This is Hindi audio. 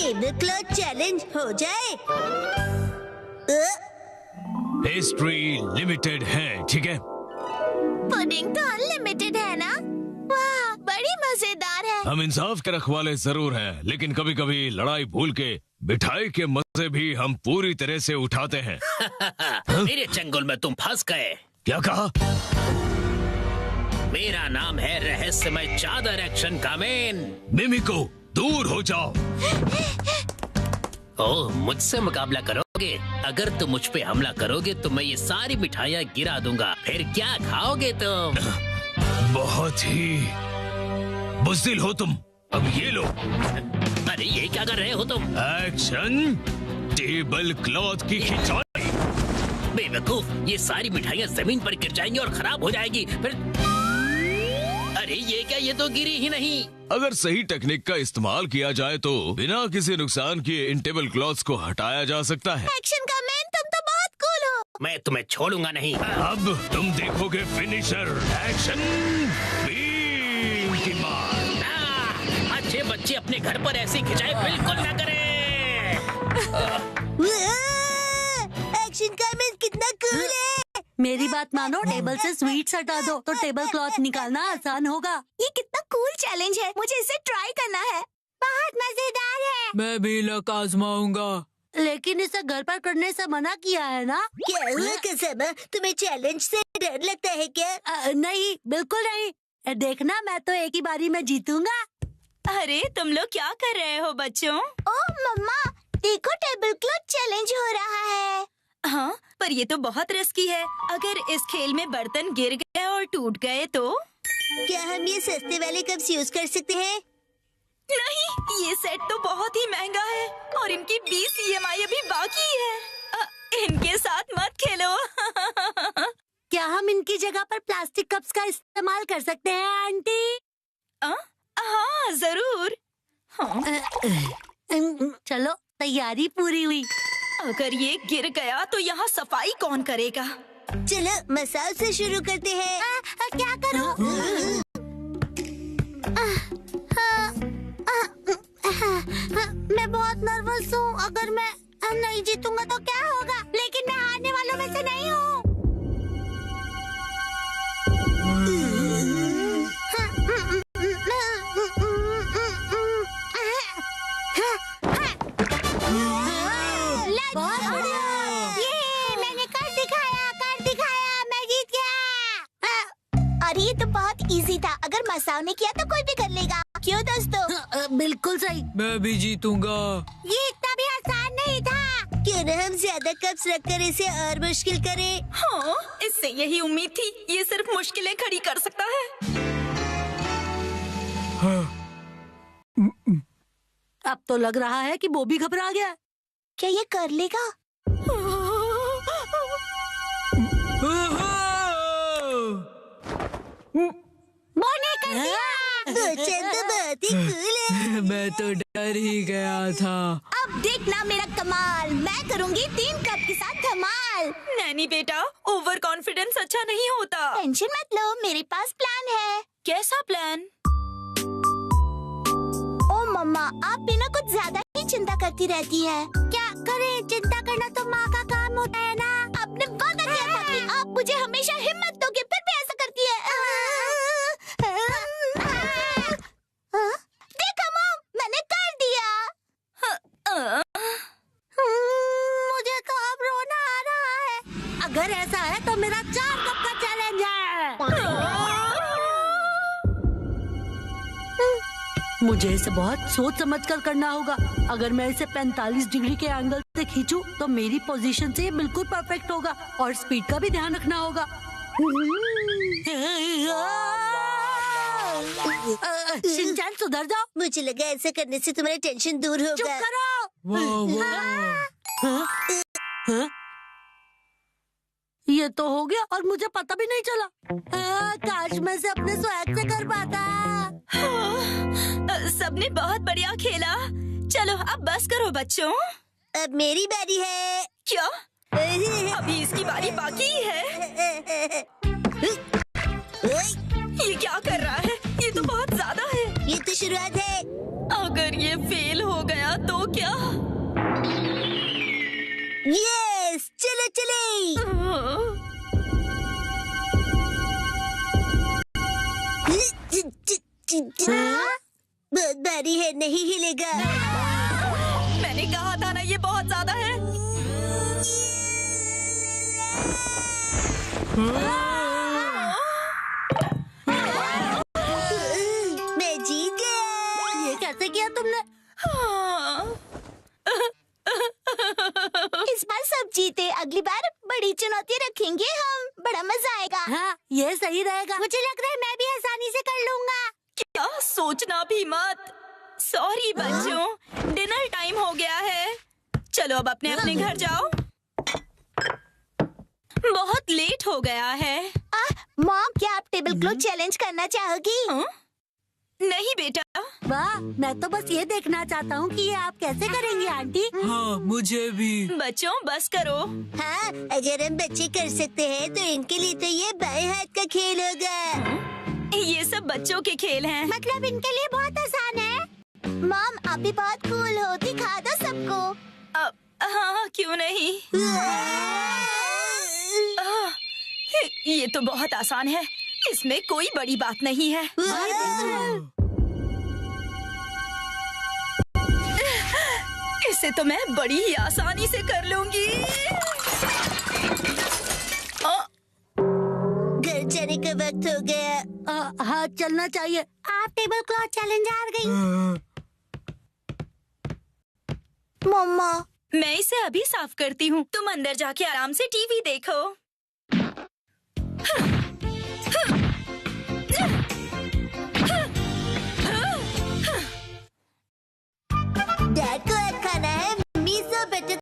टेबल क्लॉथ चैलेंज हो जाए। पेस्ट्री लिमिटेड है, ठीक है? पुडिंग तो अनलिमिटेड है ना? वाह, बड़ी मजेदार है। हम इंसाफ के रखवाले जरूर हैं, लेकिन कभी कभी लड़ाई भूल के मिठाई के मजे भी हम पूरी तरह से उठाते हैं। मेरे चंगुल में तुम फंस गए। क्या कहा? मेरा नाम है रहस्यमय चादर एक्शन कामेन। मिमिको, दूर हो जाओ। ओह, मुझसे मुकाबला करोगे? अगर तुम मुझ पे हमला करोगे तो मैं ये सारी मिठाइयाँ गिरा दूंगा। फिर क्या खाओगे तुम? बहुत ही बुज़दिल हो तुम। अब ये लो। अरे ये क्या कर रहे हो तुम? एक्शन टेबल क्लॉथ की खिंचाई। बेवकूफ, ये सारी मिठाइयाँ जमीन पर गिर जाएंगी और खराब हो जाएगी। फिर अरे ये क्या, ये तो गिरी ही नहीं। अगर सही टेक्निक का इस्तेमाल किया जाए तो बिना किसी नुकसान किए इन टेबल क्लॉथ्स को हटाया जा सकता है। एक्शन का मैन, तुम तो बहुत कूल हो। मैं तुम्हें छोड़ूंगा नहीं। अब तुम देखोगे फिनिशर। एक्शन बीम की मार। अच्छे बच्चे अपने घर पर ऐसी खिंचाई बिल्कुल ना करें। एक्शन का मैन कितना कूल है। मेरी बात मानो, टेबल से स्वीट्स हटा दो तो टेबल क्लॉथ निकालना आसान होगा। ये कितना कूल चैलेंज है, मुझे इसे ट्राई करना है। बहुत मजेदार है। मैं भी लक आजमाऊंगा। लेकिन इसे घर पर करने से मना किया है ना? क्या हुआ कसम, तुम्हें चैलेंज से डर लगता है क्या? नहीं, बिल्कुल नहीं। देखना, मैं तो एक ही बारी में जीतूंगा। अरे तुम लोग क्या कर रहे हो बच्चों? ओह मम्मा, देखो टेबल क्लॉथ चैलेंज हो रहा है। हाँ, पर ये तो बहुत रिस्की है। अगर इस खेल में बर्तन गिर गए और टूट गए तो? क्या हम ये सस्ते वाले कप्स यूज कर सकते हैं? नहीं, ये सेट तो बहुत ही महंगा है और इनकी 20 EMI अभी बाकी है। इनके साथ मत खेलो। क्या हम इनकी जगह पर प्लास्टिक कप्स का इस्तेमाल कर सकते हैं आंटी? हाँ जरूर। हाँ। चलो, तैयारी पूरी हुई। अगर ये गिर गया तो यहाँ सफाई कौन करेगा? चलो मसाज से शुरू करते हैं। क्या करूं? मैं बहुत नर्वस हूँ। अगर मैं नहीं जीतूंगा तो क्या होगा? लेकिन मैं हारने वालों में से नहीं हूँ। मैंने कर दिखाया, मैं जीत गया। अरे ये तो बहुत इजी था। अगर मसाओ ने किया तो कोई भी कर लेगा। क्यों दोस्तों? बिल्कुल सही। मैं भी जीतूंगा। ये इतना भी आसान नहीं था। क्यों न हम ज्यादा कप्स रखकर इसे और मुश्किल करें? हाँ, इससे यही उम्मीद थी। ये सिर्फ मुश्किलें खड़ी कर सकता है। अब तो लग रहा है कि वो भी घबरा गया। क्या ये कर लेगा? बोने कर दिया। चंद बहुत ही कूल है। मैं तो डर ही गया था। अब देखना मेरा कमाल। मैं करूंगी 3 कप के साथ धमाल। नैनी बेटा, ओवर कॉन्फिडेंस अच्छा नहीं होता। टेंशन मत लो, मेरे पास प्लान है। कैसा प्लान? ओ मम्मा, आप भी ना कुछ ज्यादा ही चिंता करती रहती है। क्या करें? चिंता करना तो माँ का काम होता है ना। आपने वादा किया था कि आप मुझे हमेशा हिम्मत दोगे, फिर भी ऐसा करती है। देखो मॉम, मैंने कर दिया। मुझे तो अब रोना आ रहा है। अगर ऐसा है तो मेरा 4 कप का चैलेंज है। मुझे इसे बहुत सोच समझ कर करना होगा। अगर मैं इसे 45 डिग्री के एंगल से खींचूं तो मेरी पोजीशन से ये बिल्कुल परफेक्ट होगा और स्पीड का भी ध्यान रखना होगा। शिनचैन, सुधर जाओ। मुझे लगा ऐसा करने से तुम्हारी टेंशन दूर चुप होगा। करो। हाँ? ये तो हो गया और मुझे पता भी नहीं चला। काश मैं इसे अपने स्वैग से कर पाता। सबने बहुत बढ़िया खेला। चलो अब बस करो बच्चों। अब मेरी बारी है। क्या? अभी इसकी बारी बाकी है। ये क्या कर रहा है? ये तो बहुत ज्यादा है। ये तो शुरुआत है। अगर ये फेल हो गया तो क्या? यस, चलो चले। बहुत भारी है, नहीं हिलेगा। मैंने कहा था ना, ये बहुत ज्यादा है। मैं जीत गया। ये कैसे किया तुमने? इस बार सब जीते, अगली बार बड़ी चुनौती रखेंगे हम, बड़ा मजा आएगा। हाँ, ये सही रहेगा। मुझे लग रहा है मैं भी आसानी से कर लूंगा। क्या सोचना भी मत। सॉरी बच्चों, डिनर टाइम हो गया है। चलो अब अपने अपने घर जाओ, बहुत लेट हो गया है। मॉम, क्या आप टेबल क्लॉथ चैलेंज करना चाहोगी? नहीं बेटा। वाह, मैं तो बस ये देखना चाहता हूँ कि ये आप कैसे करेंगी आंटी। हाँ मुझे भी। बच्चों बस करो। हाँ, अगर हम बच्चे कर सकते हैं तो इनके लिए तो ये बाएं हाथ का खेल होगा। ये सब बच्चों के खेल हैं। मतलब इनके लिए बहुत आसान है। मॉम, आप भी बहुत कूल हो, दिखा दो सबको। हाँ, क्यों नहीं। ये तो बहुत आसान है, इसमें कोई बड़ी बात नहीं है। इसे तो मैं बड़ी ही आसानी से कर लूंगी। घर जाने का वक्त हो गया। हाँ, चलना चाहिए। आप टेबल क्लॉथ चैलेंज हार गई। मम्मा, मैं इसे अभी साफ करती हूँ, तुम अंदर जाके आराम से टीवी देखो।